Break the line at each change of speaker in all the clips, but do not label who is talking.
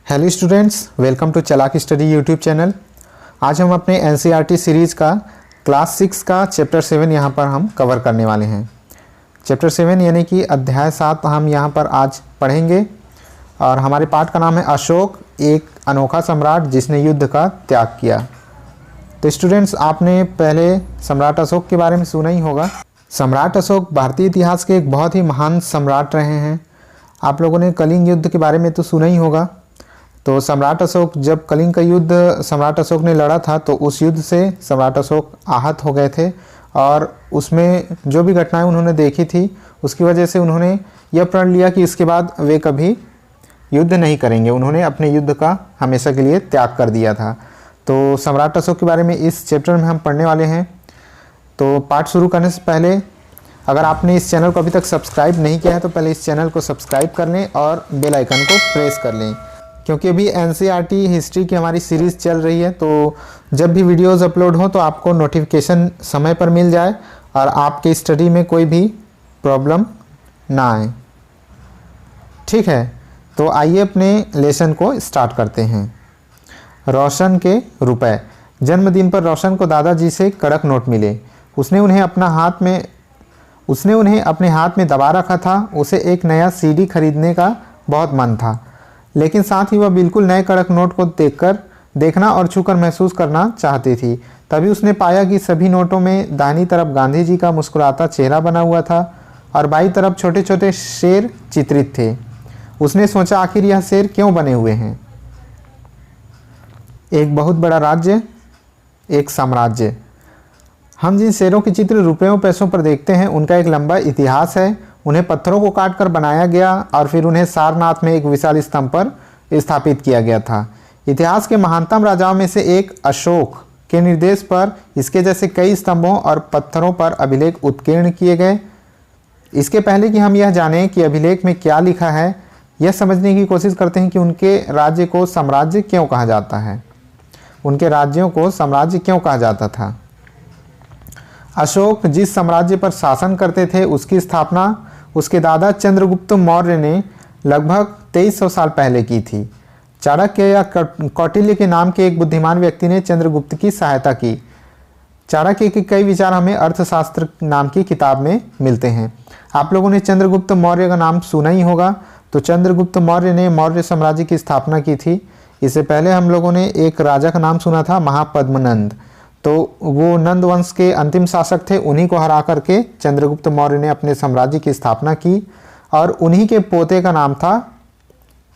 Hello students, welcome to चालाक study YouTube channel. आज हम अपने एनसीईआरटी सीरीज़ का क्लास 6 का चैप्टर 7 यहाँ पर हम कवर करने वाले हैं। चैप्टर 7 यानी कि अध्याय 7 हम यहाँ पर आज पढ़ेंगे और हमारे पाठ का नाम है अशोक, एक अनोखा सम्राट जिसने युद्ध का त्याग किया। तो स्टूडेंट्स, आपने पहले सम्राट अशोक के बारे में सुना ही होगा। सम्राट अशोक भारतीय इतिहास के एक बहुत ही महान सम्राट रहे हैं। आप लोगों ने कलिंग युद्ध के बारे में तो सुना ही होगा। तो सम्राट अशोक, जब कलिंग का युद्ध सम्राट अशोक ने लड़ा था तो उस युद्ध से सम्राट अशोक आहत हो गए थे और उसमें जो भी घटनाएं उन्होंने देखी थी उसकी वजह से उन्होंने यह प्रण लिया कि इसके बाद वे कभी युद्ध नहीं करेंगे। उन्होंने अपने युद्ध का हमेशा के लिए त्याग कर दिया था। तो सम्राट अशोक के बारे में इस चैप्टर में हम पढ़ने वाले हैं। तो पाठ शुरू करने से पहले अगर आपने इस चैनल को अभी तक सब्सक्राइब नहीं किया है तो पहले इस चैनल को सब्सक्राइब कर लें और बेल आइकन को प्रेस कर लें, क्योंकि अभी एनसीईआरटी हिस्ट्री की हमारी सीरीज़ चल रही है। तो जब भी वीडियोस अपलोड हो तो आपको नोटिफिकेशन समय पर मिल जाए और आपके स्टडी में कोई भी प्रॉब्लम ना आए। ठीक है, तो आइए अपने लेसन को स्टार्ट करते हैं। रोशन के रुपए। जन्मदिन पर रोशन को दादाजी से कड़क नोट मिले। उसने उन्हें अपने हाथ में दबा रखा था। उसे एक नया सीडी खरीदने का बहुत मन था, लेकिन साथ ही वह बिल्कुल नए कड़क नोट को देखना और छूकर महसूस करना चाहती थी। तभी उसने पाया कि सभी नोटों में दाहिनी तरफ गांधी जी का मुस्कुराता चेहरा बना हुआ था और बाईं तरफ छोटे छोटे शेर चित्रित थे। उसने सोचा, आखिर यह शेर क्यों बने हुए हैं? एक बहुत बड़ा राज्य, एक साम्राज्य। हम जिन शेरों के चित्र रुपयों पैसों पर देखते हैं उनका एक लंबा इतिहास है। उन्हें पत्थरों को काटकर बनाया गया और फिर उन्हें सारनाथ में एक विशाल स्तंभ पर स्थापित किया गया था। इतिहास के महानतम राजाओं में से एक अशोक के निर्देश पर इसके जैसे कई स्तंभों और पत्थरों पर अभिलेख उत्कीर्ण किए गए। इसके पहले कि हम यह जानें कि अभिलेख में क्या लिखा है, यह समझने की कोशिश करते हैं कि उनके राज्य को साम्राज्य क्यों कहा जाता है। उनके राज्यों को साम्राज्य क्यों कहा जाता था? अशोक जिस साम्राज्य पर शासन करते थे उसकी स्थापना उसके दादा चंद्रगुप्त मौर्य ने लगभग 2300 साल पहले की थी। चाणक्य या कौटिल्य के नाम के एक बुद्धिमान व्यक्ति ने चंद्रगुप्त की सहायता की। चाणक्य के कई विचार हमें अर्थशास्त्र नाम की किताब में मिलते हैं। आप लोगों ने चंद्रगुप्त मौर्य का नाम सुना ही होगा। तो चंद्रगुप्त मौर्य ने मौर्य साम्राज्य की स्थापना की थी। इससे पहले हम लोगों ने एक राजा का नाम सुना था, महापद्मनंद। तो वो नंद वंश के अंतिम शासक थे। उन्हीं को हरा करके चंद्रगुप्त मौर्य ने अपने साम्राज्य की स्थापना की और उन्हीं के पोते का नाम था,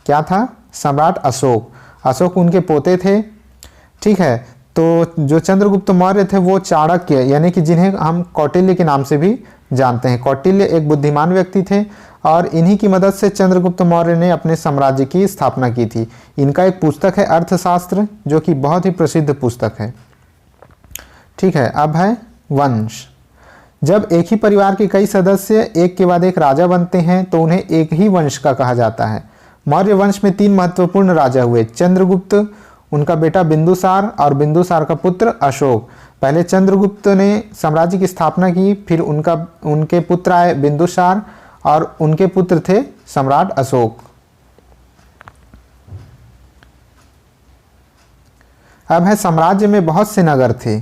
क्या था? सम्राट अशोक। अशोक उनके पोते थे। ठीक है, तो जो चंद्रगुप्त मौर्य थे वो चाणक्य यानी कि जिन्हें हम कौटिल्य के नाम से भी जानते हैं। कौटिल्य एक बुद्धिमान व्यक्ति थे और इन्हीं की मदद से चंद्रगुप्त मौर्य ने अपने साम्राज्य की स्थापना की थी। इनका एक पुस्तक है अर्थशास्त्र, जो कि बहुत ही प्रसिद्ध पुस्तक है। ठीक है, अब है वंश। जब एक ही परिवार के कई सदस्य एक के बाद एक राजा बनते हैं तो उन्हें एक ही वंश का कहा जाता है। मौर्य वंश में 3 महत्वपूर्ण राजा हुए, चंद्रगुप्त, उनका बेटा बिंदुसार और बिंदुसार का पुत्र अशोक। पहले चंद्रगुप्त ने साम्राज्य की स्थापना की, फिर उनके पुत्र आए बिंदुसार और उनके पुत्र थे सम्राट अशोक। अब है साम्राज्य में बहुत से नगर थे।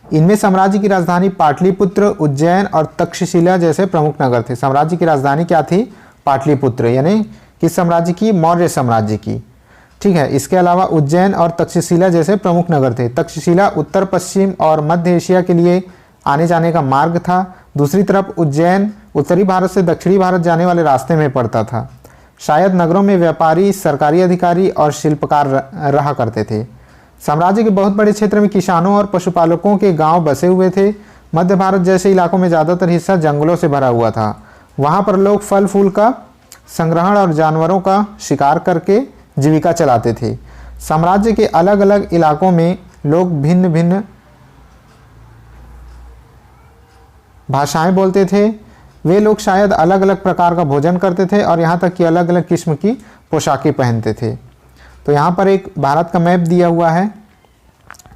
इनमें साम्राज्य की राजधानी पाटलिपुत्र, उज्जैन और तक्षशिला जैसे प्रमुख नगर थे। साम्राज्य की राजधानी क्या थी? पाटलिपुत्र, यानी किस साम्राज्य की? मौर्य साम्राज्य की। ठीक है, इसके अलावा उज्जैन और तक्षशिला जैसे प्रमुख नगर थे। तक्षशिला उत्तर पश्चिम और मध्य एशिया के लिए आने जाने का मार्ग था। दूसरी तरफ उज्जैन उत्तरी भारत से दक्षिणी भारत जाने वाले रास्ते में पड़ता था। शायद नगरों में व्यापारी, सरकारी अधिकारी और शिल्पकार रहा करते थे। साम्राज्य के बहुत बड़े क्षेत्र में किसानों और पशुपालकों के गांव बसे हुए थे। मध्य भारत जैसे इलाकों में ज़्यादातर हिस्सा जंगलों से भरा हुआ था। वहां पर लोग फल फूल का संग्रहण और जानवरों का शिकार करके जीविका चलाते थे। साम्राज्य के अलग अलग इलाकों में लोग भिन्न भिन्न भाषाएं बोलते थे। वे लोग शायद अलग अलग प्रकार का भोजन करते थे और यहाँ तक कि अलग अलग किस्म की पोशाकें पहनते थे। तो यहाँ पर एक भारत का मैप दिया हुआ है।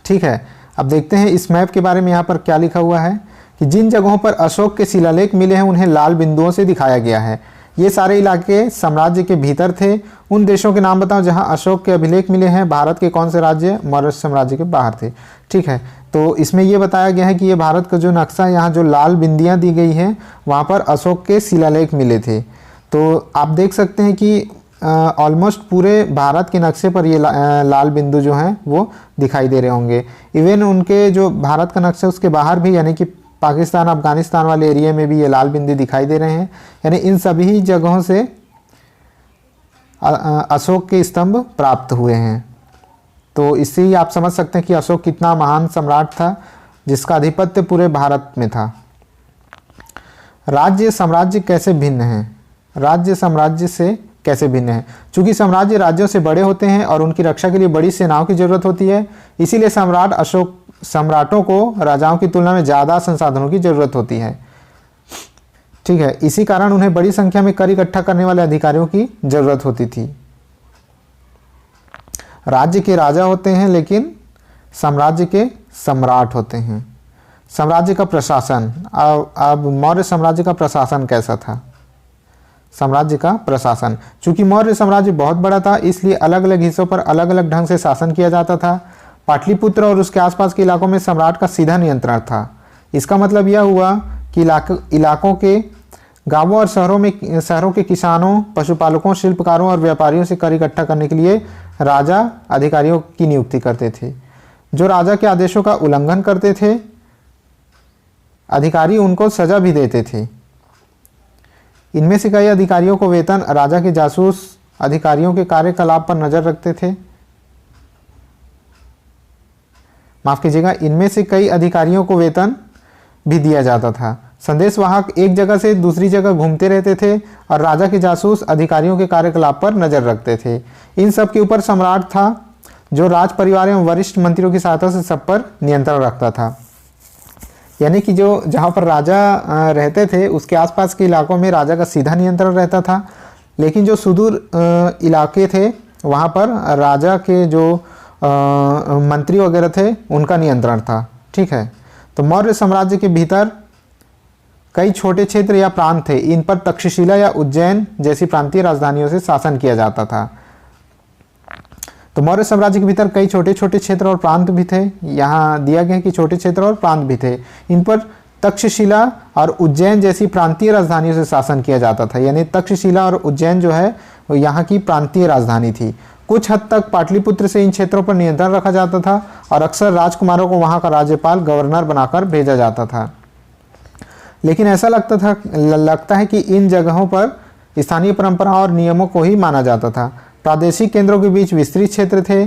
ठीक है, अब देखते हैं इस मैप के बारे में। यहाँ पर क्या लिखा हुआ है कि जिन जगहों पर अशोक के शिलालेख मिले हैं उन्हें लाल बिंदुओं से दिखाया गया है। ये सारे इलाके साम्राज्य के भीतर थे। उन देशों के नाम बताओ जहां अशोक के अभिलेख मिले हैं। भारत के कौन से राज्य मौर्य साम्राज्य के बाहर थे। ठीक है, तो इसमें यह बताया गया है कि ये भारत का जो नक्शा, यहाँ जो लाल बिंदियाँ दी गई हैं वहाँ पर अशोक के शिलालेख मिले थे। तो आप देख सकते हैं कि ऑलमोस्ट पूरे भारत के नक्शे पर ये लाल बिंदु जो हैं वो दिखाई दे रहे होंगे। इवन उनके जो भारत का नक्शा उसके बाहर भी, यानी कि पाकिस्तान अफगानिस्तान वाले एरिया में भी ये लाल बिंदु दिखाई दे रहे हैं। यानी इन सभी जगहों से अशोक के स्तंभ प्राप्त हुए हैं। तो इससे ही आप समझ सकते हैं कि अशोक कितना महान सम्राट था जिसका आधिपत्य पूरे भारत में था। राज्य साम्राज्य कैसे भिन्न है? राज्य साम्राज्य से कैसे भिन्न है? चूंकि साम्राज्य राज्यों से बड़े होते हैं और उनकी रक्षा के लिए बड़ी सेनाओं की जरूरत होती है, इसीलिए सम्राटों को राजाओं की तुलना में ज़्यादा संसाधनों की जरूरत होती है। ठीक है, इसी कारण उन्हें बड़ी संख्या में कर इकट्ठा करने वाले अधिकारियों की जरूरत होती थी। राज्य के राजा होते हैं लेकिन साम्राज्य के सम्राट होते हैं। साम्राज्य का प्रशासन, अब मौर्य साम्राज्य का प्रशासन कैसा था? साम्राज्य का प्रशासन, चूंकि मौर्य साम्राज्य बहुत बड़ा था इसलिए अलग अलग हिस्सों पर अलग अलग ढंग से शासन किया जाता था। पाटलिपुत्र और उसके आसपास के इलाकों में सम्राट का सीधा नियंत्रण था। इसका मतलब यह हुआ कि इलाकों के गांवों और शहरों के किसानों, पशुपालकों, शिल्पकारों और व्यापारियों से कर इकट्ठा करने के लिए राजा अधिकारियों की नियुक्ति करते थे। जो राजा के आदेशों का उल्लंघन करते थे, अधिकारी उनको सजा भी देते थे। इनमें से कई अधिकारियों को वेतन राजा के जासूस अधिकारियों के कार्यकलाप पर नजर रखते थे। माफ कीजिएगा, इनमें से कई अधिकारियों को वेतन भी दिया जाता था। संदेशवाहक एक जगह से दूसरी जगह घूमते रहते थे और राजा के जासूस अधिकारियों के कार्यकलाप पर नजर रखते थे। इन सब के ऊपर सम्राट था जो राज परिवार एवं वरिष्ठ मंत्रियों की सहायता से सब पर नियंत्रण रखता था। यानी कि जो जहाँ पर राजा रहते थे उसके आसपास के इलाकों में राजा का सीधा नियंत्रण रहता था, लेकिन जो सुदूर इलाके थे वहाँ पर राजा के जो मंत्री वगैरह थे उनका नियंत्रण था। ठीक है, तो मौर्य साम्राज्य के भीतर कई छोटे क्षेत्र या प्रांत थे। इन पर तक्षशिला या उज्जैन जैसी प्रांतीय राजधानियों से शासन किया जाता था। तो मौर्य साम्राज्य के भीतर कई छोटे छोटे क्षेत्र और प्रांत भी थे। यहाँ दिया गया कि छोटे क्षेत्र और प्रांत भी थे। इन पर तक्षशिला और उज्जैन जैसी प्रांतीय राजधानियों से शासन किया जाता था। यानी तक्षशिला और उज्जैन जो है वो यहाँ की प्रांतीय राजधानी थी। कुछ हद तक पाटलिपुत्र से इन क्षेत्रों पर नियंत्रण रखा जाता था और अक्सर राजकुमारों को वहाँ का राज्यपाल, गवर्नर बनाकर भेजा जाता था। लेकिन ऐसा लगता है कि इन जगहों पर स्थानीय परंपराओं और नियमों को ही माना जाता था। प्रादेशिक केंद्रों के बीच विस्तृत क्षेत्र थे।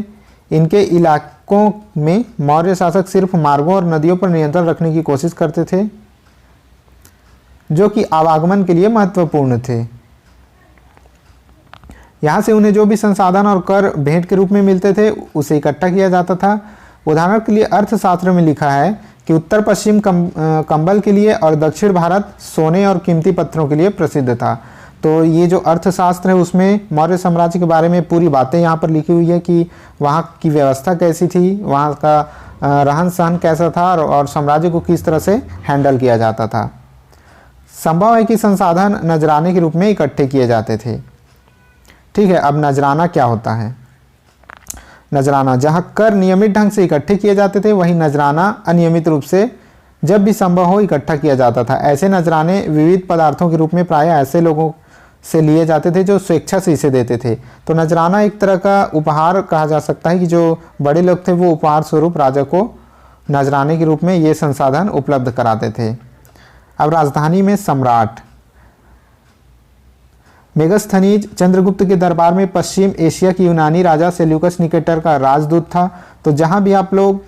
इनके इलाकों में मौर्य शासक सिर्फ मार्गों और नदियों पर नियंत्रण रखने की कोशिश करते थे जो कि आवागमन के लिए महत्वपूर्ण थे। यहाँ से उन्हें जो भी संसाधन और कर भेंट के रूप में मिलते थे उसे इकट्ठा किया जाता था। उदाहरण के लिए अर्थशास्त्र में लिखा है कि उत्तर पश्चिम कंबल के लिए और दक्षिण भारत सोने और कीमती पत्थरों के लिए प्रसिद्ध था। तो ये जो अर्थशास्त्र है उसमें मौर्य साम्राज्य के बारे में पूरी बातें यहाँ पर लिखी हुई है कि वहाँ की व्यवस्था कैसी थी, वहाँ का रहन सहन कैसा था और साम्राज्य को किस तरह से हैंडल किया जाता था। संभव है कि संसाधन नजराने के रूप में इकट्ठे किए जाते थे। ठीक है, अब नजराना क्या होता है? नजराना, जहाँ कर नियमित ढंग से इकट्ठे किए जाते थे वहीं नजराना अनियमित रूप से जब भी संभव हो इकट्ठा किया जाता था। ऐसे नजराने विविध पदार्थों के रूप में प्रायः ऐसे लोगों से लिए जाते थे जो स्वेच्छा से इसे देते थे। तो नजराना एक तरह का उपहार कहा जा सकता है कि जो बड़े लोग थे वो उपहार स्वरूप राजा को नजराने के रूप में ये संसाधन उपलब्ध कराते थे। अब राजधानी में सम्राट। मेगस्थनीज चंद्रगुप्त के दरबार में पश्चिम एशिया की यूनानी राजा सेल्यूकस निकेटर का राजदूत था। तो जहाँ भी आप लोग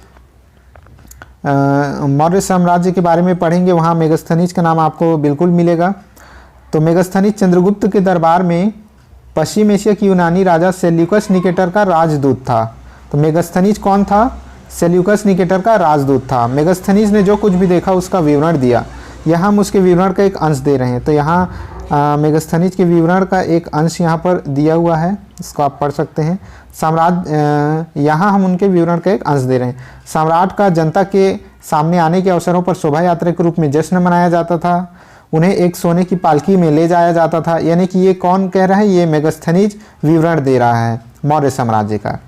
मौर्य साम्राज्य के बारे में पढ़ेंगे वहाँ मेगस्थनीज का नाम आपको बिल्कुल मिलेगा। तो मेगस्थनीज चंद्रगुप्त के दरबार में पश्चिम एशिया की यूनानी राजा सेल्यूकस निकेटर का राजदूत था। तो मेगस्थनीज कौन था? सेल्यूकस निकेटर का राजदूत था। मेगस्थनीज ने जो कुछ भी देखा उसका विवरण दिया। यहाँ हम उसके विवरण का एक अंश दे रहे हैं। तो यहाँ मेगस्थनीज के विवरण का एक अंश यहाँ पर दिया हुआ है, इसको आप पढ़ सकते हैं। यहाँ हम उनके विवरण का एक अंश दे रहे हैं। सम्राट का जनता के सामने आने के अवसरों पर शोभा यात्रा के रूप में जश्न मनाया जाता था। उन्हें एक सोने की पालकी में ले जाया जाता था। यानी कि ये कौन कह रहा है, ये मेगास्थनीज विवरण दे रहा है मौर्य साम्राज्य का।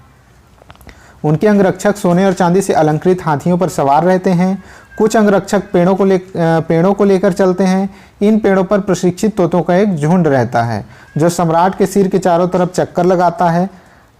उनके अंगरक्षक सोने और चांदी से अलंकृत हाथियों पर सवार रहते हैं। कुछ अंगरक्षक पेड़ों को लेकर चलते हैं। इन पेड़ों पर प्रशिक्षित तोतों का एक झुंड रहता है जो सम्राट के सिर के चारों तरफ चक्कर लगाता है।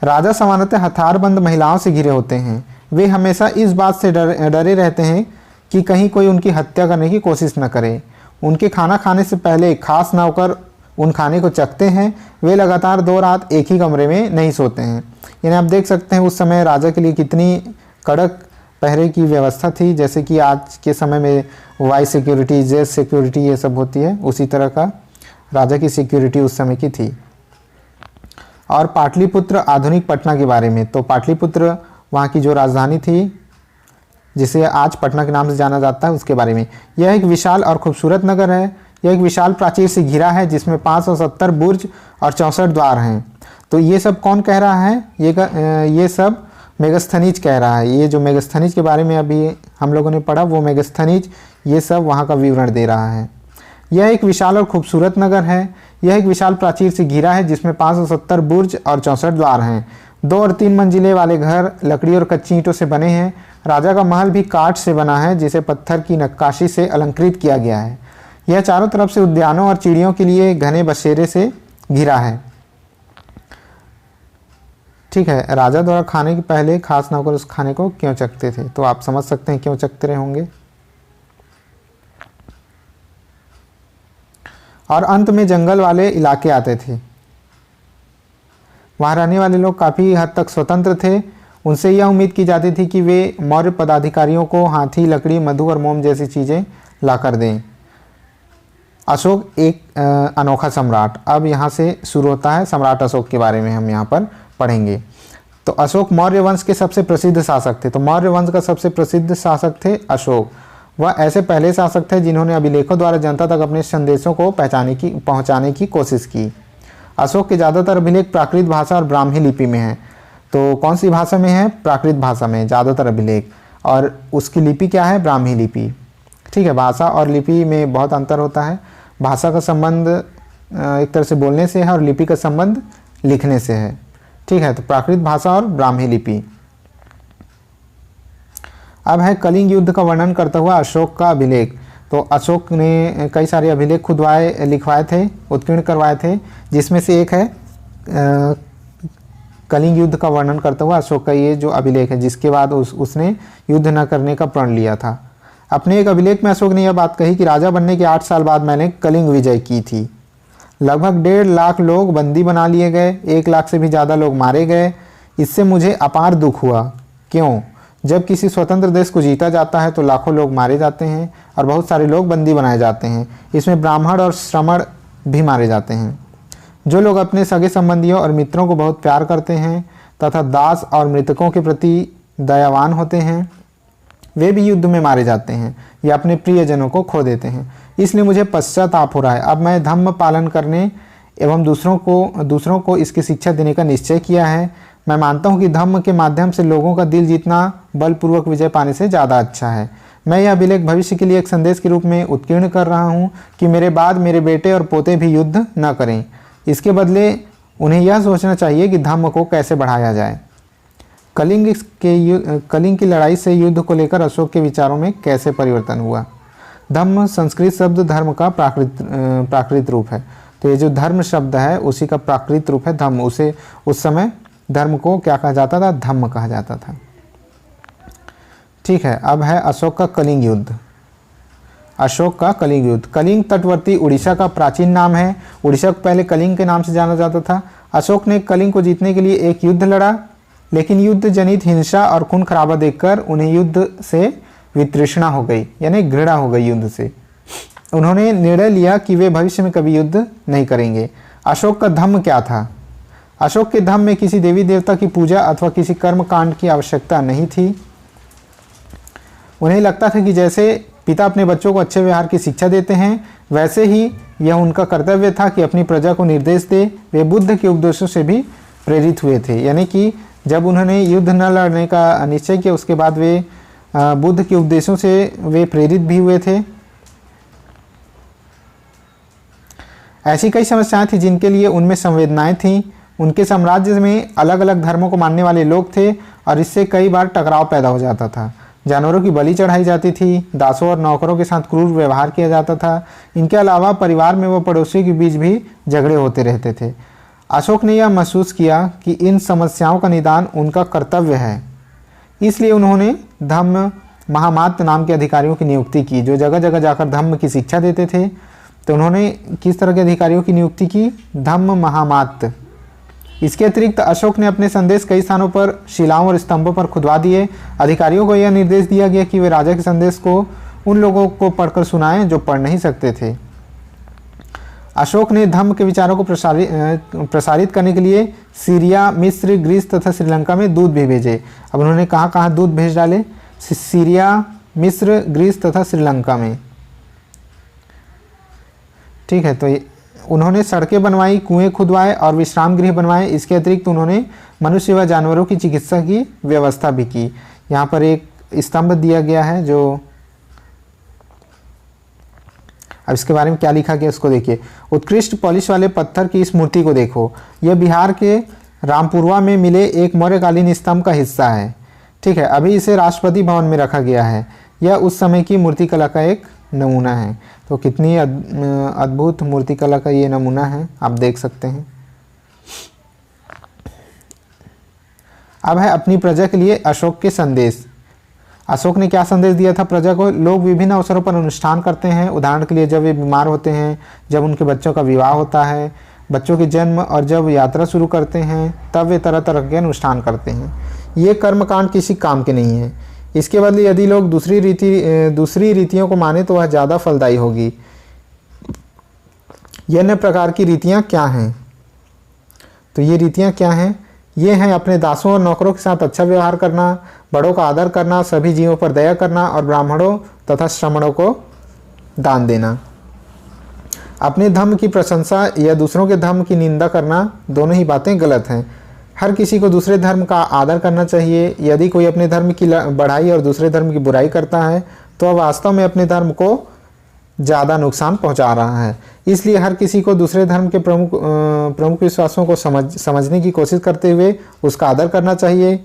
राजा सामान्यतः हथियारबंद महिलाओं से घिरे होते हैं। वे हमेशा इस बात से डरे रहते हैं कि कहीं कोई उनकी हत्या करने की कोशिश न करे। उनके खाना खाने से पहले खास नौकर उन खाने को चखते हैं। वे लगातार 2 रात एक ही कमरे में नहीं सोते हैं। यानी आप देख सकते हैं उस समय राजा के लिए कितनी कड़क पहरे की व्यवस्था थी। जैसे कि आज के समय में वाई सिक्योरिटी, जेड सिक्योरिटी ये सब होती है, उसी तरह का राजा की सिक्योरिटी उस समय की थी। और पाटलिपुत्र आधुनिक पटना के बारे में, तो पाटलिपुत्र वहाँ की जो राजधानी थी जिसे आज पटना के नाम से जाना जाता है, उसके बारे में। यह एक विशाल और खूबसूरत नगर है। यह एक विशाल प्राचीर से घिरा है जिसमें 570 बुर्ज और 64 द्वार हैं। तो ये सब कौन कह रहा है, ये सब मेगास्थनीज कह रहा है। ये जो मेगास्थनीज के बारे में अभी हम लोगों ने पढ़ा, वो मेगास्थनीज ये सब वहाँ का विवरण दे रहा है। यह एक विशाल और खूबसूरत नगर है। यह एक विशाल प्राचीर से घिरा है जिसमें 570 बुर्ज और 64 द्वार हैं। 2 और 3 मंजिले वाले घर लकड़ी और कच्ची ईंटों से बने हैं। राजा का महल भी काठ से बना है जिसे पत्थर की नक्काशी से अलंकृत किया गया है। यह चारों तरफ से उद्यानों और चिड़ियों के लिए घने बसेरे से घिरा है। ठीक है, राजा द्वारा खाने के पहले खास नौकर उस खाने को क्यों चखते थे, तो आप समझ सकते हैं क्यों चखते रहे होंगे। और अंत में जंगल वाले इलाके आते थे। वहाँ रहने वाले लोग काफ़ी हद तक स्वतंत्र थे। उनसे यह उम्मीद की जाती थी कि वे मौर्य पदाधिकारियों को हाथी, लकड़ी, मधु और मोम जैसी चीज़ें लाकर दें। अशोक एक अनोखा सम्राट। अब यहाँ से शुरू होता है सम्राट अशोक के बारे में हम यहाँ पर पढ़ेंगे। तो अशोक मौर्य वंश के सबसे प्रसिद्ध शासक थे। तो मौर्य वंश का सबसे प्रसिद्ध शासक थे अशोक। वह ऐसे पहले शासक थे जिन्होंने अभिलेखों द्वारा जनता तक अपने संदेशों को पहुँचाने की कोशिश की। अशोक के ज़्यादातर अभिलेख प्राकृत भाषा और ब्राह्मी लिपि में हैं। तो कौन सी भाषा में है, प्राकृत भाषा में ज़्यादातर अभिलेख, और उसकी लिपि क्या है, ब्राह्मी लिपि। ठीक है, भाषा और लिपि में बहुत अंतर होता है। भाषा का संबंध एक तरह से बोलने से है और लिपि का संबंध लिखने से है। ठीक है, तो प्राकृत भाषा और ब्राह्मी लिपि। अब है कलिंग युद्ध का वर्णन करता हुआ अशोक का अभिलेख। तो अशोक ने कई सारे अभिलेख लिखवाए थे, उत्कीर्ण करवाए थे, जिसमें से एक है कलिंग युद्ध का वर्णन करता हुआ अशोक का ये जो अभिलेख है, जिसके बाद उसने युद्ध न करने का प्रण लिया था। अपने एक अभिलेख में अशोक ने यह बात कही कि राजा बनने के 8 साल बाद मैंने कलिंग विजय की थी। लगभग 1.5 लाख लोग बंदी बना लिए गए, 1 लाख से भी ज़्यादा लोग मारे गए। इससे मुझे अपार दुख हुआ। क्यों? जब किसी स्वतंत्र देश को जीता जाता है तो लाखों लोग मारे जाते हैं और बहुत सारे लोग बंदी बनाए जाते हैं। इसमें ब्राह्मण और श्रमण भी मारे जाते हैं। जो लोग अपने सगे संबंधियों और मित्रों को बहुत प्यार करते हैं तथा दास और मृतकों के प्रति दयावान होते हैं, वे भी युद्ध में मारे जाते हैं या अपने प्रियजनों को खो देते हैं। इसलिए मुझे पश्चाताप हो रहा है। अब मैं धम्म पालन करने एवं दूसरों को इसकी शिक्षा देने का निश्चय किया है। मैं मानता हूँ कि धम्म के माध्यम से लोगों का दिल जीतना बलपूर्वक विजय पाने से ज़्यादा अच्छा है। मैं यह अभिलेख भविष्य के लिए एक संदेश के रूप में उत्कीर्ण कर रहा हूँ कि मेरे बाद मेरे बेटे और पोते भी युद्ध न करें। इसके बदले उन्हें यह सोचना चाहिए कि धम्म को कैसे बढ़ाया जाए। कलिंग की लड़ाई से युद्ध को लेकर अशोक के विचारों में कैसे परिवर्तन हुआ। धम्म संस्कृत शब्द धर्म का प्राकृत रूप है। तो ये जो धर्म शब्द है उसी का प्राकृत रूप है धम्म। उसे उस समय धर्म को क्या कहा जाता था, धम्म कहा जाता था। ठीक है, अब है अशोक का कलिंग युद्ध। अशोक का कलिंग युद्ध। कलिंग तटवर्ती उड़ीसा का प्राचीन नाम है। उड़ीसा को पहले कलिंग के नाम से जाना जाता था। अशोक ने कलिंग को जीतने के लिए एक युद्ध लड़ा, लेकिन युद्ध जनित हिंसा और खून खराबा देखकर उन्हें युद्ध से वितृष्णा हो गई, यानी घृणा हो गई युद्ध से। उन्होंने निर्णय लिया कि वे भविष्य में कभी युद्ध नहीं करेंगे। अशोक का धम्म क्या था? अशोक के धम्म में किसी देवी देवता की पूजा अथवा किसी कर्म कांड की आवश्यकता नहीं थी। उन्हें लगता था कि जैसे पिता अपने बच्चों को अच्छे व्यवहार की शिक्षा देते हैं, वैसे ही यह उनका कर्तव्य था कि अपनी प्रजा को निर्देश दे। वे बुद्ध के उपदेशों से भी प्रेरित हुए थे, यानी कि जब उन्होंने युद्ध न लड़ने का निश्चय किया उसके बाद वे बुद्ध के उपदेशों से वे प्रेरित भी हुए थे। ऐसी कई समस्याएं थी जिनके लिए उनमें संवेदनाएं थीं। उनके साम्राज्य में अलग अलग धर्मों को मानने वाले लोग थे और इससे कई बार टकराव पैदा हो जाता था। जानवरों की बलि चढ़ाई जाती थी, दासों और नौकरों के साथ क्रूर व्यवहार किया जाता था। इनके अलावा परिवार में व पड़ोसियों के बीच भी झगड़े होते रहते थे। अशोक ने यह महसूस किया कि इन समस्याओं का निदान उनका कर्तव्य है, इसलिए उन्होंने धम्म महामात्य नाम के अधिकारियों की नियुक्ति की, जो जगह जगह जाकर धम्म की शिक्षा देते थे। तो उन्होंने किस तरह के अधिकारियों की नियुक्ति की? धम्म महामात्य। इसके अतिरिक्त अशोक ने अपने संदेश कई स्थानों पर शिलाओं और स्तंभों पर खुदवा दिए। अधिकारियों को यह निर्देश दिया गया कि वे राजा के संदेश को उन लोगों को पढ़कर सुनाएं जो पढ़ नहीं सकते थे। अशोक ने धम्म के विचारों को प्रसारित करने के लिए सीरिया, मिस्र, ग्रीस तथा श्रीलंका में दूत भी भेजे। अब उन्होंने कहाँ कहाँ दूत भेज डाले? सीरिया, मिस्र, ग्रीस तथा श्रीलंका में। ठीक है, तो उन्होंने सड़कें बनवाई, कुएं खुदवाए और विश्राम गृह बनवाए। इसके अतिरिक्त उन्होंने मनुष्य व जानवरों की चिकित्सा की व्यवस्था भी की। यहाँ पर एक स्तंभ दिया गया है जो, अब इसके बारे में क्या लिखा गया उसको देखिए। उत्कृष्ट पॉलिश वाले पत्थर की इस मूर्ति को देखो, यह बिहार के रामपुरवा में मिले एक मौर्यकालीन स्तंभ का हिस्सा है। ठीक है, अभी इसे राष्ट्रपति भवन में रखा गया है। यह उस समय की मूर्तिकला का एक नमूना है। तो कितनी अद्भुत मूर्तिकला का ये नमूना है, आप देख सकते हैं। अब है अपनी प्रजा के लिए अशोक के संदेश। अशोक ने क्या संदेश दिया था प्रजा को? लोग विभिन्न अवसरों पर अनुष्ठान करते हैं। उदाहरण के लिए जब वे बीमार होते हैं, जब उनके बच्चों का विवाह होता है, बच्चों के जन्म और जब यात्रा शुरू करते हैं, तब वे तरह तरह के अनुष्ठान करते हैं। ये कर्मकांड किसी काम के नहीं है। इसके बदले यदि लोग दूसरी रीतियों को माने तो वह ज़्यादा फलदायी होगी। ये अन्य प्रकार की रीतियाँ क्या हैं? तो ये रीतियाँ क्या हैं? ये हैं अपने दासों और नौकरों के साथ अच्छा व्यवहार करना, बड़ों का आदर करना, सभी जीवों पर दया करना और ब्राह्मणों तथा श्रमणों को दान देना। अपने धर्म की प्रशंसा या दूसरों के धर्म की निंदा करना, दोनों ही बातें गलत हैं। हर किसी को दूसरे धर्म का आदर करना चाहिए। यदि कोई अपने धर्म की बढ़ाई और दूसरे धर्म की बुराई करता है तो वह वास्तव में अपने धर्म को ज़्यादा नुकसान पहुंचा रहा है। इसलिए हर किसी को दूसरे धर्म के प्रमुख विश्वासों को समझने की कोशिश करते हुए उसका आदर करना चाहिए।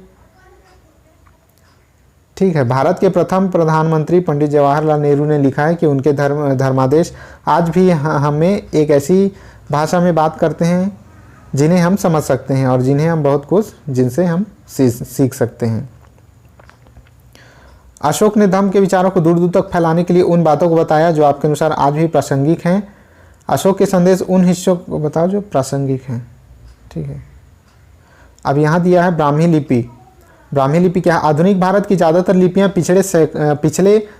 ठीक है, भारत के प्रथम प्रधानमंत्री पंडित जवाहरलाल नेहरू ने लिखा है कि उनके धर्मादेश आज भी हमें एक ऐसी भाषा में बात करते हैं जिन्हें हम समझ सकते हैं और जिन्हें हम बहुत कुछ जिनसे हम सीख सकते हैं। अशोक ने धम्म के विचारों को दूर दूर तक फैलाने के लिए उन बातों को बताया जो आपके अनुसार आज भी प्रासंगिक हैं। अशोक के संदेश उन हिस्सों को बताओ जो प्रासंगिक हैं। ठीक है, अब यहाँ दिया है ब्राह्मी लिपि। ब्राह्मी लिपि क्या है? आधुनिक भारत की ज़्यादातर लिपियाँ पिछले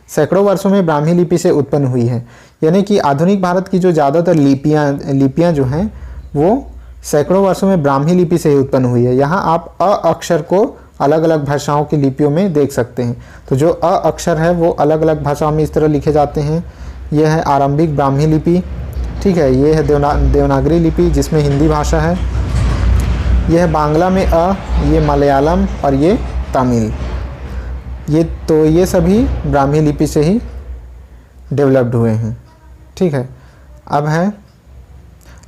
सैकड़ों वर्षों में ब्राह्मी लिपि से उत्पन्न हुई है। यानी कि आधुनिक भारत की जो ज़्यादातर लिपियाँ जो हैं वो सैकड़ों वर्षों में ब्राह्मी लिपि से ही उत्पन्न हुई है। यहाँ आप अ अक्षर को अलग अलग भाषाओं की लिपियों में देख सकते हैं। तो जो अ अक्षर है वो अलग अलग भाषाओं में इस तरह लिखे जाते हैं। यह है आरंभिक ब्राह्मी लिपि। ठीक है, ये है देवनागरी लिपि जिसमें हिंदी भाषा है। यह है बांग्ला में अ, ये मलयालम और ये तमिल। ये सभी ब्राह्मी लिपि से ही डेवलप्ड हुए हैं। ठीक है, अब है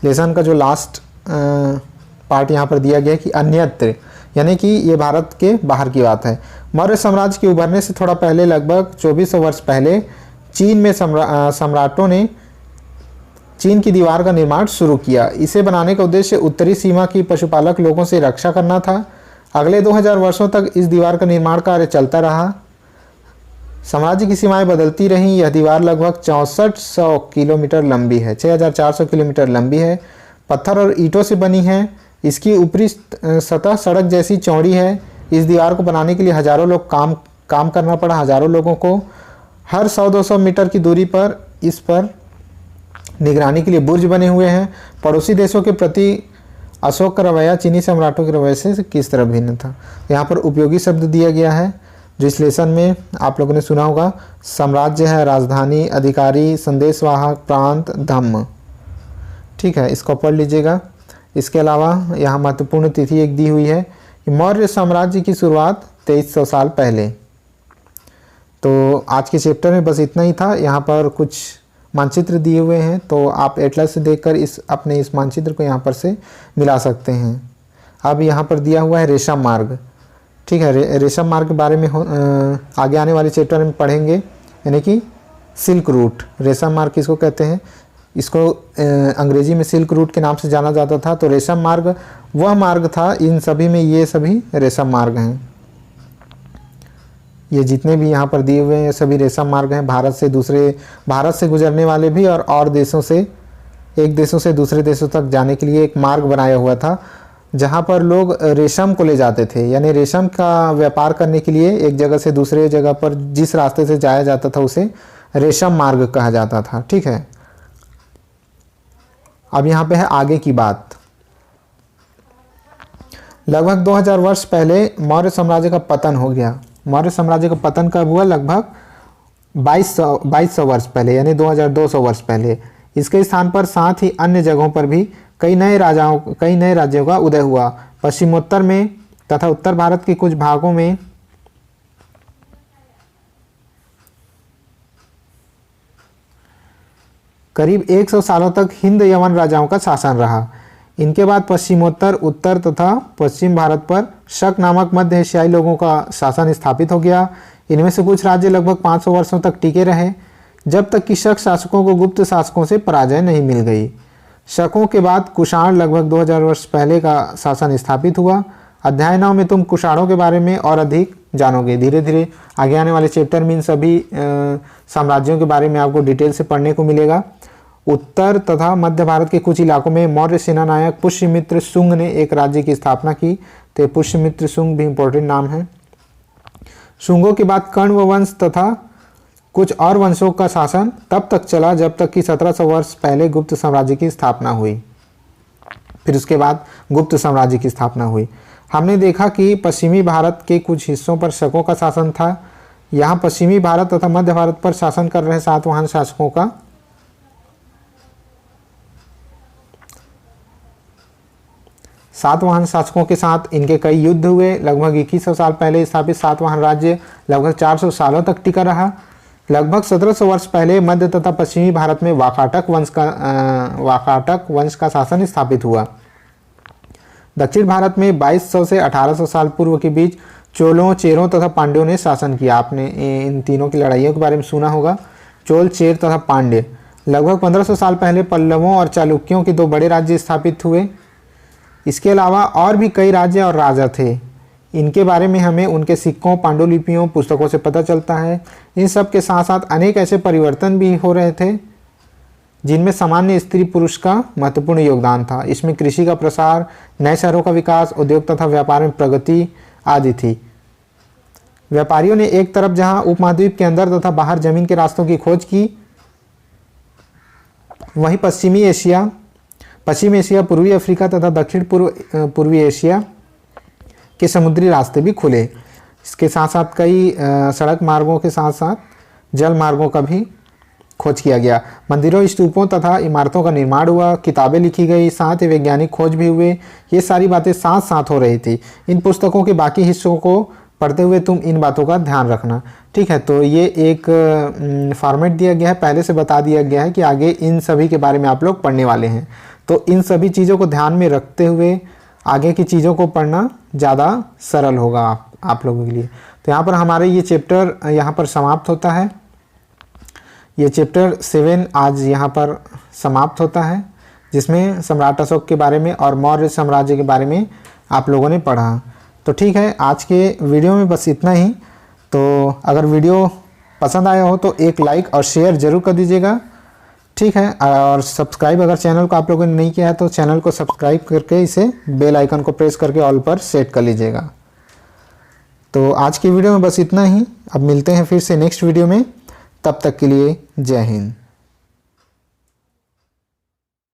लेसन का जो लास्ट पार्ट यहाँ पर दिया गया है कि अन्यत्र, यानी कि ये भारत के बाहर की बात है। मौर्य साम्राज्य के उभरने से थोड़ा पहले, लगभग 2400 वर्ष पहले, चीन में सम्राटों ने चीन की दीवार का निर्माण शुरू किया। इसे बनाने का उद्देश्य उत्तरी सीमा की पशुपालक लोगों से रक्षा करना था। अगले 2000 वर्षों तक इस दीवार का निर्माण कार्य चलता रहा। साम्राज्य की सीमाएं बदलती रहीं। यह दीवार लगभग 6400 किलोमीटर लंबी है, 6400 किलोमीटर लंबी है। पत्थर और ईंटों से बनी है। इसकी ऊपरी सतह सड़क जैसी चौड़ी है। इस दीवार को बनाने के लिए हजारों लोग काम करना पड़ा, हजारों लोगों को। हर 100-200 मीटर की दूरी पर इस पर निगरानी के लिए बुर्ज बने हुए हैं। पड़ोसी देशों के प्रति अशोक का रवैया चीनी सम्राटों के रवैये से किस तरह भिन्न था? यहाँ पर उपयोगी शब्द दिया गया है जो इस लेसन में आप लोगों ने सुना होगा। साम्राज्य है, राजधानी, अधिकारी, संदेशवाहक, प्रांत, धम्म। ठीक है, इसको पढ़ लीजिएगा। इसके अलावा यहाँ महत्वपूर्ण तिथि एक दी हुई है कि मौर्य साम्राज्य की शुरुआत 2300 साल पहले। तो आज के चैप्टर में बस इतना ही था। यहाँ पर कुछ मानचित्र दिए हुए हैं, तो आप एटलस से देखकर अपने इस मानचित्र को यहाँ पर से मिला सकते हैं। अब यहाँ पर दिया हुआ है रेशम मार्ग। ठीक है, रेशम मार्ग के बारे में आगे आने वाले चैप्टर में पढ़ेंगे, यानी कि सिल्क रूट। रेशम मार्ग किसको कहते हैं? इसको अंग्रेजी में सिल्क रूट के नाम से जाना जाता था। तो रेशम मार्ग वह मार्ग था, इन सभी में ये सभी रेशम मार्ग हैं। ये जितने भी यहाँ पर दिए हुए हैं ये सभी रेशम मार्ग हैं। भारत से गुजरने वाले भी और देशों से, एक देशों से दूसरे देशों तक जाने के लिए एक मार्ग बनाया हुआ था, जहाँ पर लोग रेशम को ले जाते थे। यानी रेशम का व्यापार करने के लिए एक जगह से दूसरे जगह पर जिस रास्ते से जाया जाता था उसे रेशम मार्ग कहा जाता था। ठीक है, अब यहाँ पे है आगे की बात। लगभग 2000 वर्ष पहले मौर्य साम्राज्य का पतन हो गया। मौर्य साम्राज्य का पतन कब हुआ? लगभग 2200 वर्ष पहले, यानी 2200 वर्ष पहले। इसके स्थान पर साथ ही अन्य जगहों पर भी कई नए राज्यों का उदय हुआ। पश्चिमोत्तर में तथा उत्तर भारत के कुछ भागों में करीब 100 सालों तक हिंद यवन राजाओं का शासन रहा। इनके बाद पश्चिमोत्तर, उत्तर तथा पश्चिम भारत पर शक नामक मध्य एशियाई लोगों का शासन स्थापित हो गया। इनमें से कुछ राज्य लगभग 500 वर्षों तक टिके रहे, जब तक कि शक शासकों को गुप्त शासकों से पराजय नहीं मिल गई। शकों के बाद कुषाण लगभग 2000 वर्ष पहले का शासन स्थापित हुआ। अध्याय 9 में तुम कुषाणों के बारे में और अधिक जानोगे। धीरे धीरे आगे आने वाले चैप्टर में इन सभी साम्राज्यों के बारे में आपको डिटेल से पढ़ने को मिलेगा। उत्तर तथा मध्य भारत के कुछ इलाकों में मौर्य सेनानायक पुष्यमित्र शुंग ने एक राज्य की स्थापना की। तो पुष्यमित्र शुंग भी इंपॉर्टेंट नाम है। शुंगों के बाद कण्व वंश तथा कुछ और वंशों का शासन तब तक चला जब तक कि 1700 वर्ष पहले गुप्त साम्राज्य की स्थापना हुई। फिर उसके बाद गुप्त साम्राज्य की स्थापना हुई। हमने देखा कि पश्चिमी भारत के कुछ हिस्सों पर शकों का शासन था। यहाँ पश्चिमी भारत तथा मध्य भारत पर शासन कर रहे सातवाहन शासकों का सातवाहन शासकों के साथ इनके कई युद्ध हुए। लगभग 2100 साल पहले स्थापित सातवाहन राज्य लगभग 400 सालों तक टिका रहा। लगभग 1700 वर्ष पहले मध्य तथा पश्चिमी भारत में वाकाटक वंश का शासन स्थापित हुआ। दक्षिण भारत में 2200 से 1800 साल पूर्व के बीच चोलों, चेरों तथा पांड्यों ने शासन किया। आपने इन तीनों की लड़ाइयों के बारे में सुना होगा, चोल, चेर तथा पांड्य। लगभग 1500 साल पहले पल्लवों और चालुक्यों के 2 बड़े राज्य स्थापित हुए। इसके अलावा और भी कई राज्य और राजा थे। इनके बारे में हमें उनके सिक्कों, पांडुलिपियों, पुस्तकों से पता चलता है। इन सब के साथ साथ अनेक ऐसे परिवर्तन भी हो रहे थे जिनमें सामान्य स्त्री पुरुष का महत्वपूर्ण योगदान था। इसमें कृषि का प्रसार, नए शहरों का विकास, उद्योग तथा व्यापार में प्रगति आदि थी। व्यापारियों ने एक तरफ जहां उपमहाद्वीप के अंदर तथा बाहर जमीन के रास्तों की खोज की, वहीं पश्चिमी एशिया, पूर्वी अफ्रीका तथा दक्षिण पूर्वी एशिया के समुद्री रास्ते भी खुले। इसके साथ साथ कई सड़क मार्गों के साथ साथ जल मार्गों का भी खोज किया गया। मंदिरों, स्तूपों तथा इमारतों का निर्माण हुआ, किताबें लिखी गई, साथ ही वैज्ञानिक खोज भी हुए। ये सारी बातें साथ साथ हो रही थी। इन पुस्तकों के बाकी हिस्सों को पढ़ते हुए तुम इन बातों का ध्यान रखना। ठीक है, तो ये एक फॉर्मेट दिया गया है, पहले से बता दिया गया है कि आगे इन सभी के बारे में आप लोग पढ़ने वाले हैं। तो इन सभी चीज़ों को ध्यान में रखते हुए आगे की चीज़ों को पढ़ना ज़्यादा सरल होगा आप लोगों के लिए। तो यहाँ पर हमारे ये चैप्टर यहाँ पर समाप्त होता है। ये चैप्टर 7 आज यहाँ पर समाप्त होता है, जिसमें सम्राट अशोक के बारे में और मौर्य साम्राज्य के बारे में आप लोगों ने पढ़ा। तो ठीक है, आज के वीडियो में बस इतना ही। तो अगर वीडियो पसंद आया हो तो एक लाइक और शेयर ज़रूर कर दीजिएगा। ठीक है, और सब्सक्राइब अगर चैनल को आप लोगों ने नहीं किया है तो चैनल को सब्सक्राइब करके इसे बेल आइकन को प्रेस करके ऑल पर सेट कर लीजिएगा। तो आज की वीडियो में बस इतना ही। अब मिलते हैं फिर से नेक्स्ट वीडियो में, तब तक के लिए जय हिंद।